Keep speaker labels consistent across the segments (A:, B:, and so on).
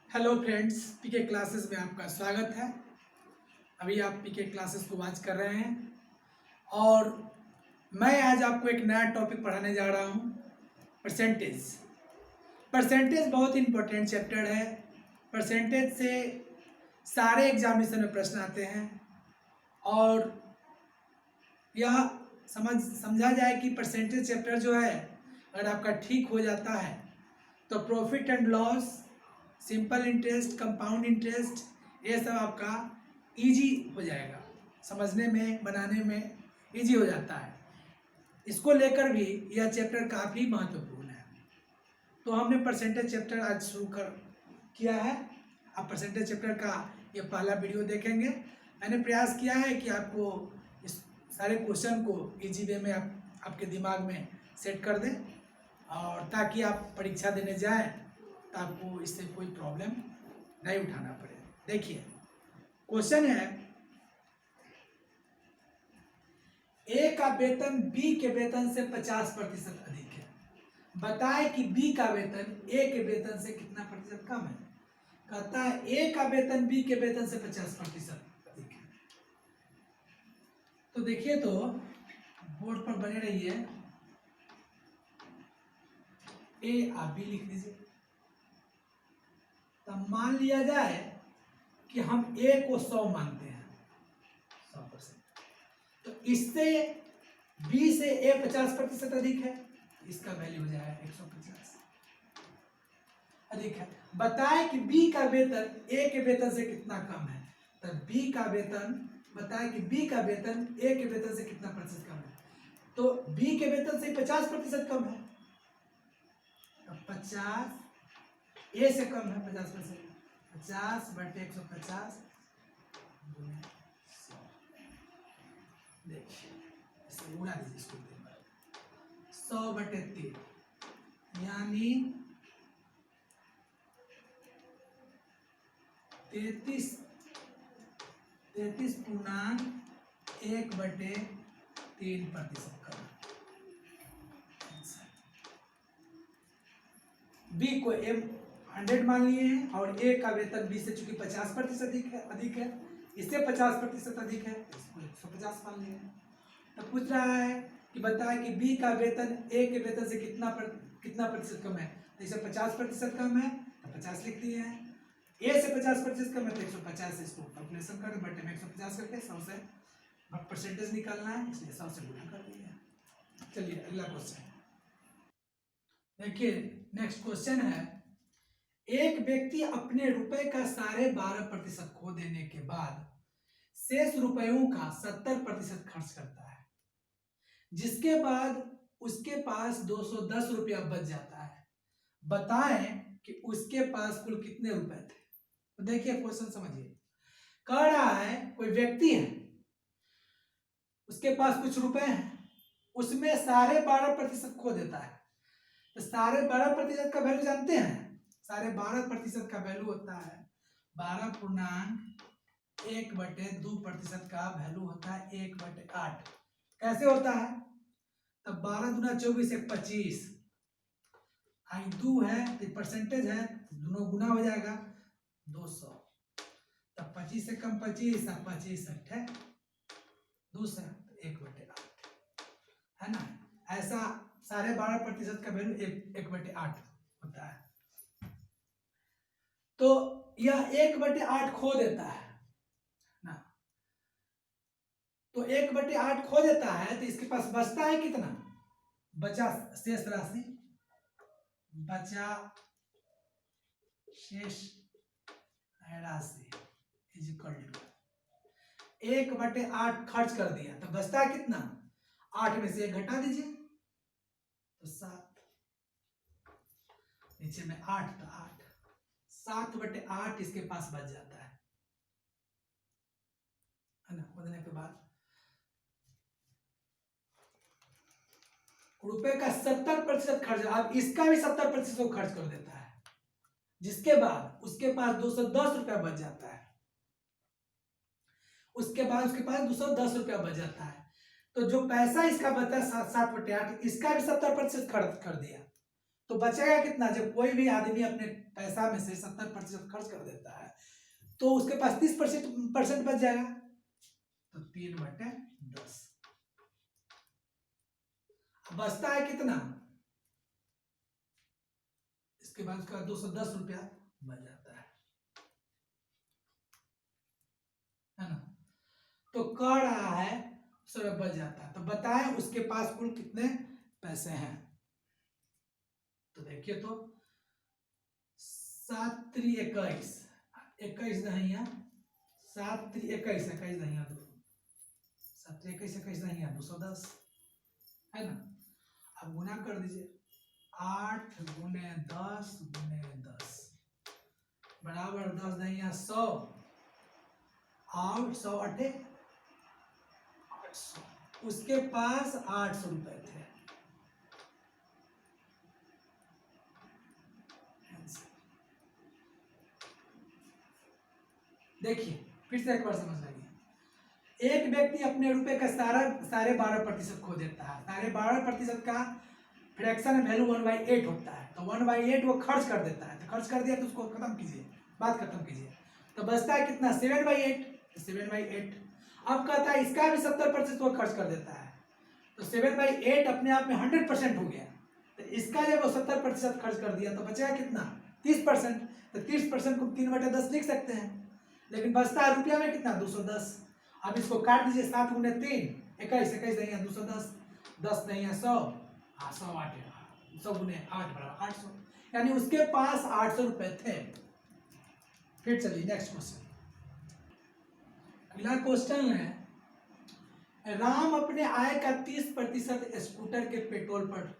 A: Hello friends, पीके classes में आपका स्वागत है। अभी आप पीके क्लासेस को वॉच कर रहे हैं और मैं आज आपको एक नया टॉपिक पढ़ाने जा रहा हूँ। परसेंटेज। परसेंटेज बहुत इम्पोर्टेंट चैप्टर है। परसेंटेज से सारे एग्जामिनेशन में प्रश्न आते हैं और यह समझा जाए कि परसेंटेज चैप्टर जो है अगर आपका ठीक हो जाता है तो profit and loss, simple interest, compound interest, ये सब आपका इजी हो जाएगा, समझने में बनाने में इजी हो जाता है। इसको लेकर भी यह चैप्टर काफ़ी महत्वपूर्ण है। तो हमने परसेंटेज चैप्टर आज शुरू कर किया है। आप परसेंटेज चैप्टर का ये पहला वीडियो देखेंगे। मैंने प्रयास किया है कि आपको इस सारे क्वेश्चन को इजी वे में आपके दिमाग में सेट कर दें और ताकि आप परीक्षा देने जाएं तो आपको इससे कोई प्रॉब्लम नहीं उठाना पड़े। देखिए, क्वेश्चन है, ए का वेतन बी के वेतन से 50% अधिक है। बताए कि बी का वेतन ए के वेतन से कितना प्रतिशत कम है। कहता है ए का वेतन बी के वेतन से 50% अधिक है। तो देखिए, तो बोर्ड पर बने रहिए, ए आप बी लिख दीजिए। तब मान लिया जाए कि हम ए को 100 मानते हैं, 100%। तो इससे बी से ए 50% अधिक है, इसका वैल्यू हो जाएगा 150 अधिक है। बताए कि बी का वेतन ए के वेतन से कितना कम है। तो बी का वेतन, बताए कि बी का वेतन ए के वेतन से कितना प्रतिशत कम है। तो बी के वेतन से 50% कम है। तो 50 ए से कम है 50%। 50/150 गुणे 100। देखिए, इसे उड़ा दीजिए इसको। 100/3 यानी 33.1/3% कम। बी को एम 100 मान लिए हैं और ए का वेतन बी से चूंकि 50% अधिक है, इससे 50% अधिक है, इसको 150 मान लिए हैं। तो पूछ रहा है कि बताए कि बी का वेतन ए के वेतन से कितना प्रतिशत कम है। तो इसे 50% कम है तो 50 लिख दिए हैं। ए से 50% कम है तो 150 से इसको कैलकुलेशन कर बटे में 150 करके 100 से परसेंटेज निकालना है, इसलिए 100 से गुणा कर दिया। चलिए अगला क्वेश्चन देखिए। नेक्स्ट क्वेश्चन है, एक व्यक्ति अपने रुपए का 12.5% खो देने के बाद शेष रुपयों का 70% खर्च करता है, जिसके बाद उसके पास 210 रुपया बच जाता है। बताएं कि उसके पास कुल कितने रुपए थे। तो देखिए क्वेश्चन समझिए। कह रहा है कोई व्यक्ति है, उसके पास कुछ रुपए हैं, उसमें 12.5% खो देता है। तो 12.5% का वैल्यू जानते हैं। 12.5% का वैल्यू होता है 12.1/2% का वैल्यू होता है 1/8। कैसे होता है। तब 12 दूना 24, 1 25, आई 2 है तो परसेंटेज है, दोनों गुना हो जाएगा 200। तब 25 से कम 25, 25 अट्ठे दूसरा 1/8 है ना। ऐसा 12.5% का वैल्यू 1/8 होता है। तो यह 1/8 खो देता है ना। तो 1/8 खो देता है तो इसके पास बचता है कितना, बचा शेष राशि, बचा शेष राशि इज इक्वल टू 1/8 खर्च कर दिया तो बचता है कितना, 8 में से 1 घटा दीजिए तो 7, नीचे में 8 तो 8, 7/8 इसके पास बच जाता है ना। बचने के बाद रुपए का 70% खर्च, अब इसका भी 70% खर्च कर देता है, जिसके बाद उसके पास 210 रुपया बच जाता है। उसके बाद उसके पास 210 रुपया बच जाता है। तो जो पैसा इसका बचा 7/8, इसका भी 70% खर्च कर दिया। तो बचेगा कितना? जब कोई भी आदमी अपने पैसा में से 70% खर्च कर देता है तो उसके पास 30% बच जाएगा, तो 3/10। बचता है कितना? इसके बाद उसका 210 रुपया बच जाता है ना। तो कह रहा है 100 रुपया बच जाता है, तो बताएं उसके पास कुल कितने पैसे हैं। तो देखिए, तो 7×3=21, 21 दहिया 7×3=21, 21 दहिया 2, 7×3=21, 21 दहिया 210 है ना। अब गुना कर दीजिए, 8×10×10 बराबर 10 दहिया 100 और 100×8=800। उसके पास 800 रुपए थे। देखिए फिर से एक बार समझ लीजिए, एक व्यक्ति अपने रुपए का साढ़े 12% खो देता है। साढ़े 12% का फ्रैक्शन वैल्यू 1/8 होता है, तो 1/8 वो खर्च कर देता है। तो खर्च कर दिया तो उसको खत्म कीजिए, बात खत्म कीजिए, तो बचता है कितना? 7/8। तो 7/8। अब कहता है इसका भी 70% वो खर्च कर देता है, तो 7/8 अपने आप में 100% हो गया। तो इसका जब वो 70% खर्च कर दिया तो बचेगा कितना? 30%। तो 30% को 3/10 लिख सकते हैं, लेकिन बचता है रुपया में कितना? 210। अब इसको काट दीजिए, 7×3 21, 21 नहीं है 210, 10 नहीं है 100, 100×8 बराबर 800, यानी उसके पास 800 रुपए थे। फिर चलिए नेक्स्ट क्वेश्चन। अगला क्वेश्चन है, राम अपने आय का 30% स्कूटर के पेट्रोल पर,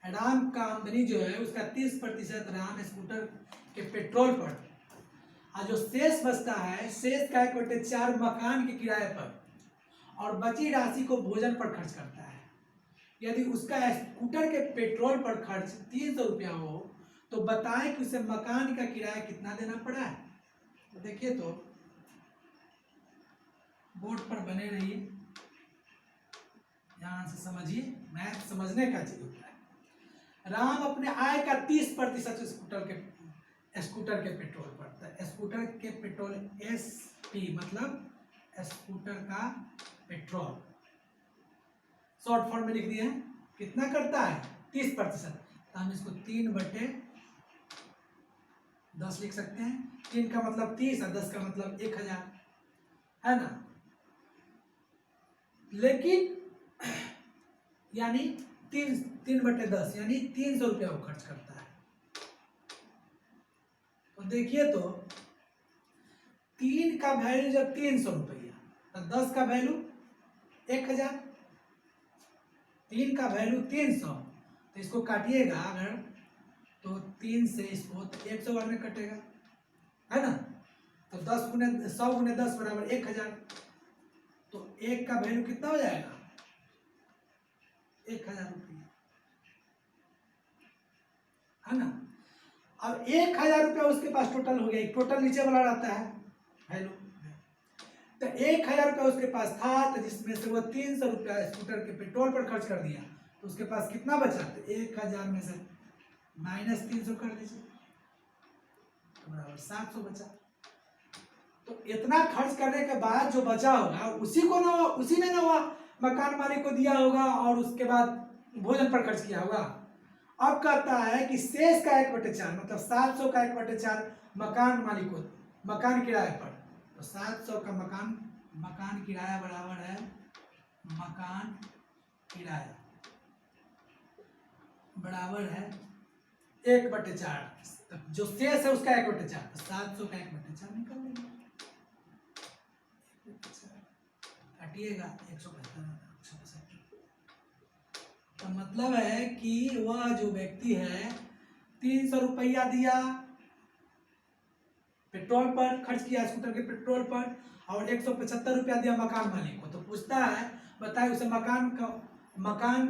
A: राम का आमदनी जो है उसका 30% राम स्कूटर के पेट्रोल पर, और जो शेष बचता है, शेष का 1/4 मकान के किराए पर और बची राशि को भोजन पर खर्च करता है। यदि उसका स्कूटर के पेट्रोल पर खर्च 300 रुपया हो तो बताएं कि उसे मकान का किराया कितना देना पड़ा है। तो देखिए, तो बोर्ड पर बने रहिए, ध्यान से समझिए, मैथ समझने का चीज होता है। राम अपने आय का 30% स्कूटर के पेट्रोल पर, तो स्कूटर के पेट्रोल SP मतलब स्कूटर का पेट्रोल शॉर्ट फॉर्म में लिख दिए हैं, कितना करता है? 30%। तो हम इसको 3/10 लिख सकते हैं। 3 का मतलब 30 और 10 का मतलब 1000 है ना। लेकिन यानी 3/10 यानी 300 रुपया वो खर्च करता है। तो देखिए, तो 3 का वैल्यू जब 300 रुपया, तो 10 का वैल्यू 1000, 3 का वैल्यू 300, तो इसको काटिएगा अगर, तो 3 से इसको तो 100 बार में कटेगा है ना। तो 100×10 बराबर 1000, तो 1 का वैल्यू कितना हो जाएगा? 1000 रुपया है ना। अब 1000 रुपया उसके पास टोटल हो गया, टोटल नीचे वाला रहता है वैल्यू। तो 1000 रुपया उसके पास था, तो जिसमें से वो 300 रुपया स्कूटर के पेट्रोल पर खर्च कर दिया, तो उसके पास कितना बचा? तो 1000 में से -300 कर दीजिए, तो बराबर 700 बचा। तो इतना खर्च करने के बाद जो बचा होगा उसी ने ना हुआ मकान मालिक को दिया होगा और उसके बाद भोजन पर खर्च किया होगा। अब कहता है कि शेष का 1/4 मतलब 700 का 1/4 मकान मालिक को, मकान किराए पर, तो 700 का मकान किराया बराबर है मकान किराया बराबर है 1/4, जो शेष है उसका 1/4, तो 700 का 1/4 निकल लेंगे, काटिएगा 175। तो मतलब है कि वह जो व्यक्ति है 300 रुपया दिया पेट्रोल पर, खर्च किया स्कूटर के पेट्रोल पर, और 175 रुपया दिया मकान मालिक को। तो पूछता है, बताए उसे मकान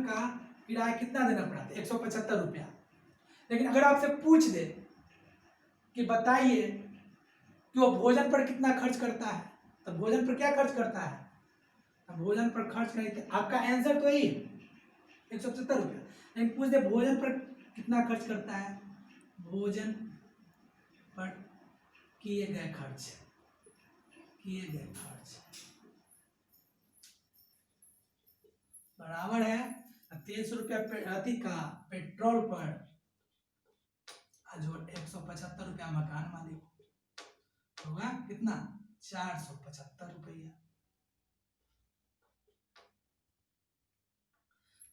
A: का किराया कितना देना पड़ा? 175 रुपया। लेकिन अगर आपसे पूछ दे कि बताइए कि वो भोजन पर कितना खर्च करता है, तो भोजन पर क्या खर्च करता है? तो भोजन पर खर्च नहीं, आपका आंसर तो यही 175 रुपया। लेकिन पूछ दे भोजन पर कितना खर्च करता है? भोजन पर किए गए खर्च बराबर है 23 रुपया अधिक का पेट्रोल पर जो 175 रुपया मकान मालिक होगा कितना? 475 रुपया।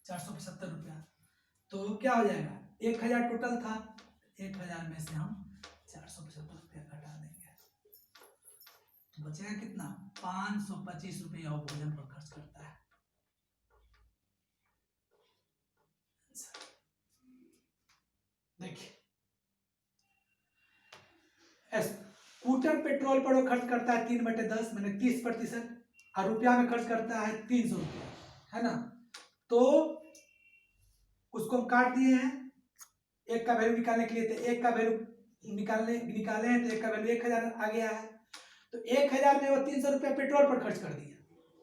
A: 475 रुपया तो क्या हो जाएगा? 1000 टोटल था, 1000 में से हम 475 रुपया घटा देंगे तो बचेगा कितना? 525 रुपया वो भोजन पर खर्च करता है। देखिए स्कूटर पेट्रोल पर वो खर्च करता है 3/10 मैंने 30%, और रुपया में खर्च करता है 300 रुपया, है ना? तो उसको हम काट दिए हैं, एक का वैल्यू निकालने के लिए, तो एक का वैल्यू निकाले हैं तो एक का वैल्यू 1000 आ गया है, तो 1000 में वो 300 रुपया पेट्रोल पर खर्च कर दिया,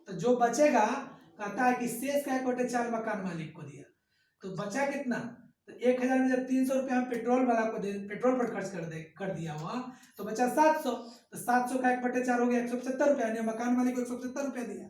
A: तो जो बचेगा कहता है कि शेष का 1/4 मकान मालिक को दिया, तो बचा कितना? तो 1000 में जब 300 रुपया हम पेट्रोल वाला को पेट्रोल पर खर्च कर दिया हुआ तो बचा 700, तो 700 का 1/4 हो गया 175 रुपया, यानी मकान मालिक को 175 रुपया दिया।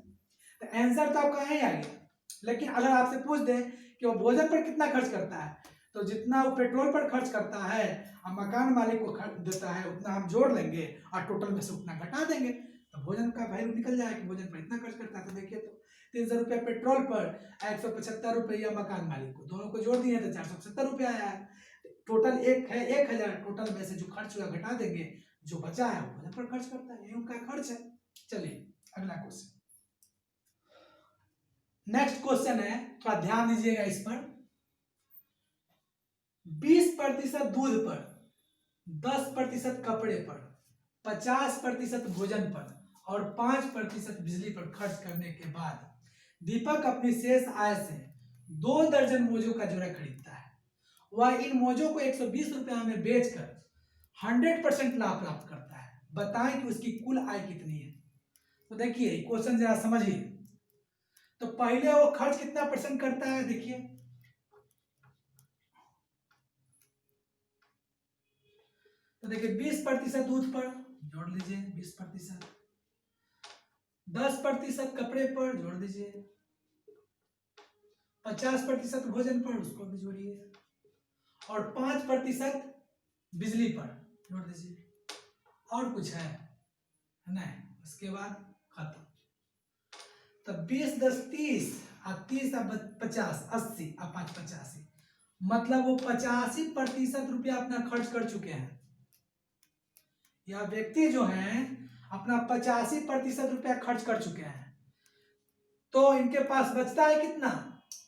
A: तो आंसर तो आपका यही आ गया। लेकिन अगर आपसे पूछ दे कि वो भोजन पर कितना खर्च करता है, तो जितना वो पेट्रोल पर खर्च करता है और मकान मालिक को देता है उतना हम जोड़ लेंगे और टोटल में से उतना घटा देंगे, तो भोजन का वैल्यू निकल जाएगा कि भोजन पर इतना खर्च करता है। तो देखिए तो 300 रुपया पेट्रोल पर, 175 रुपया मकान मालिक को, दोनों को जोड़ दिए तो 475 रुपया आया है। टोटल एक है 1000, टोटल में से जो खर्च हुआ घटा देंगे, जो बचा है वो भोजन पर खर्च करता है, ये उनका खर्च है। चलिए अगला क्वेश्चन, नेक्स्ट क्वेश्चन है, थोड़ा ध्यान दीजिएगा इस पर। 20% दूध पर, 10% कपड़े पर, 50% भोजन पर और 5% बिजली पर खर्च करने के बाद दीपक अपनी शेष आय से 2 दर्जन मोजों का जोड़ा खरीदता है। वह इन मोजों को 120 रुपया में बेचकर 100% लाभ प्राप्त करता है। बताएं कि उसकी कुल आय कितनी है। तो देखिए क्वेश्चन जरा समझिए। तो पहले वो खर्च कितना परसेंट करता है, देखिए तो देखिए 20% दूध पर जोड़ लीजिए 20%, 10% कपड़े पर जोड़ दीजिए, 50% भोजन पर उसको भी जोड़िए और 5% बिजली पर जोड़ दीजिए। और कुछ है नहीं, उसके बाद खत्म। तो 20 10 30 और 30 50 80 और 5 85, मतलब वो 85% रुपया अपना खर्च कर चुके हैं। यह व्यक्ति जो है अपना 85% रुपया खर्च कर चुके हैं। तो इनके पास बचता है कितना?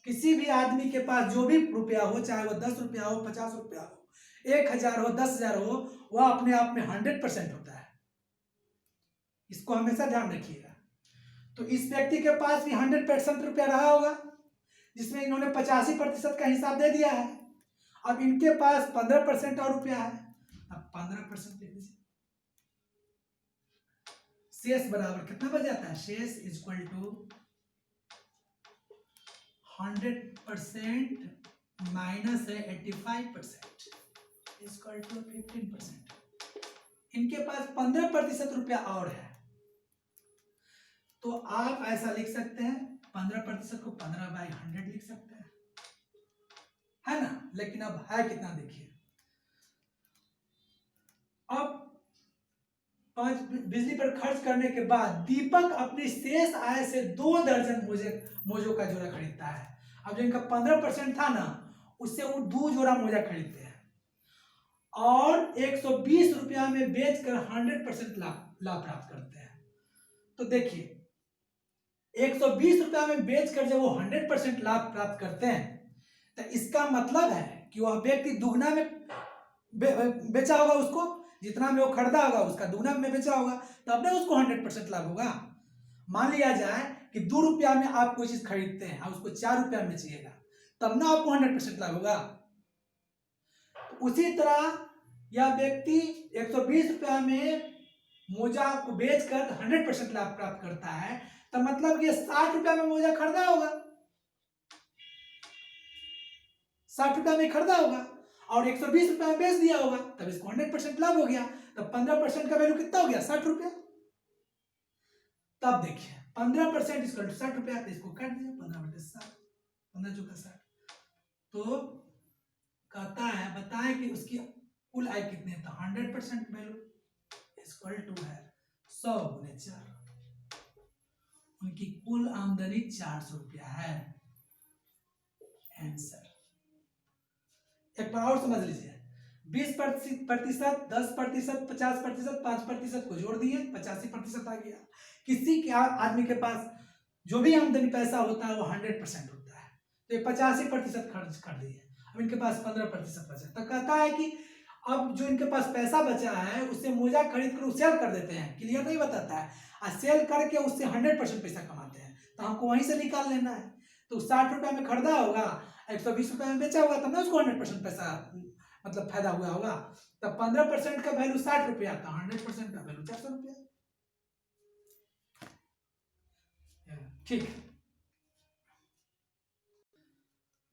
A: किसी भी आदमी के पास जो भी रुपया हो, चाहे वो 10 रुपया हो, 50 रुपया हो, 1000 हो, 10,000 हो, वह अपने आप में 100% होता है। इसको हमेशा ध्यान रखिएगा। तो इस व्यक्ति के पास भी 100% रुपया रहा होगा, जिसमें इन्होंने 85% का हिसाब दे दिया है। अब इनके पास 15% और रुपया है, अब 15% ले लीजिए। शेष बराबर कितना बच जाता है? शेष इक्वल टू 100% माइनस है 85% इक्वल टू 15%। इनके पास 15% रुपया और है, तो आप ऐसा लिख सकते हैं 15% को 15/100 लिख सकते हैं, है ना? लेकिन अब है कितना देखिए। अब 5 बिजली पर खर्च करने के बाद दीपक अपनी शेष आय से 2 दर्जन मोजों का जोड़ा खरीदता है। अब जो इनका 15% था ना, उससे वो 2 जोड़ा मोजा खरीदते हैं और 120 रुपया में बेचकर 100% लाभ प्राप्त करते हैं। तो देखिए 120 रुपया में बेचकर जब वो 100% लाभ प्राप्त करते हैं, तो इसका मतलब है कि वह व्यक्ति दुगना में बेचा होगा, उसको जितना में वो खरीदा होगा उसका दुगना में बेचा होगा, तब ना उसको 100% लाभ होगा। मान लिया जाए कि 2 रुपया में आप कोई चीज खरीदते हैं और उसको 4 रुपया में बेचिएगा, तब ना आपको 100% लाभ होगा। तो उसी तरह यह व्यक्ति 120 रुपया में मोजा को बेचकर 100% लाभ प्राप्त करता है, तो मतलब कि 60 रुपया में मोजा खरीदा होगा, 60 में खरीदा होगा और 120 में बेच दिया होगा, तब इसको 100% लाभ हो गया, तब 15% का वैल्यू कितना हो गया? 60 तब देखिए 15% इसको 60 तो इसको काट दिया 15/60, 15 चौका 60, तो कहता है बताएं कि उसकी कुल आय कितनी है, तो 100% वैल्यू इक्वल टू है 100 गुने 4, उनकी कुल आमदनी 400 रुपया है। आंसर एक बार और समझ लीजिए, 20%, 10%, 50%, 5% को जोड़ दिए 85% आ गया। किसी के आदमी के पास जो भी आमदनी पैसा होता है वो 100% होता है, तो ये 85% खर्च कर दिए, अब इनके पास 15% बचा, तो कहता है कि अब जो इनके पास पैसा बचा है उससे मोजा खरीद कर सेल कर देते हैं, क्लियर नहीं बताता है, और सेल करके उससे 100% पैसा कमाते हैं, तो हमको वहीं से निकाल लेना है। तो 60 में खरीदा होगा, 120 में बेचा होगा, तब ना उसको 100% पैसा मतलब फायदा हुआ होगा, तब 15% का वैल्यू 60 रुपया था, 100% का वैल्यू 400 रुपया। ठीक,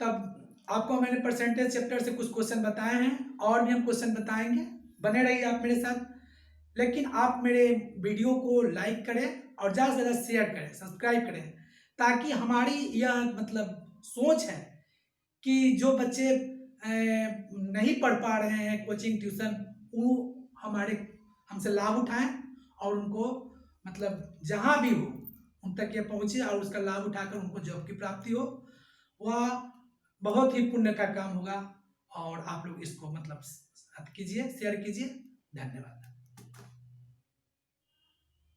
A: तब आपको मैंने परसेंटेज चैप्टर से कुछ क्वेश्चन बताए हैं, और भी हम क्वेश्चन बताएंगे, बने रहिए आप मेरे साथ। लेकिन आप मेरे वीडियो को लाइक करें और ज़्यादा से ज़्यादा शेयर करें, सब्सक्राइब करें, ताकि हमारी यह मतलब सोच है कि जो बच्चे नहीं पढ़ पा रहे हैं कोचिंग ट्यूशन, वो हमसे लाभ उठाएं और उनको मतलब जहाँ भी हो उन तक ये पहुँचे और उसका लाभ उठाकर उनको जॉब की प्राप्ति हो। वह बहुत ही पुण्य का काम होगा, और आप लोग इसको मतलब कीजिए, शेयर कीजिए। धन्यवाद।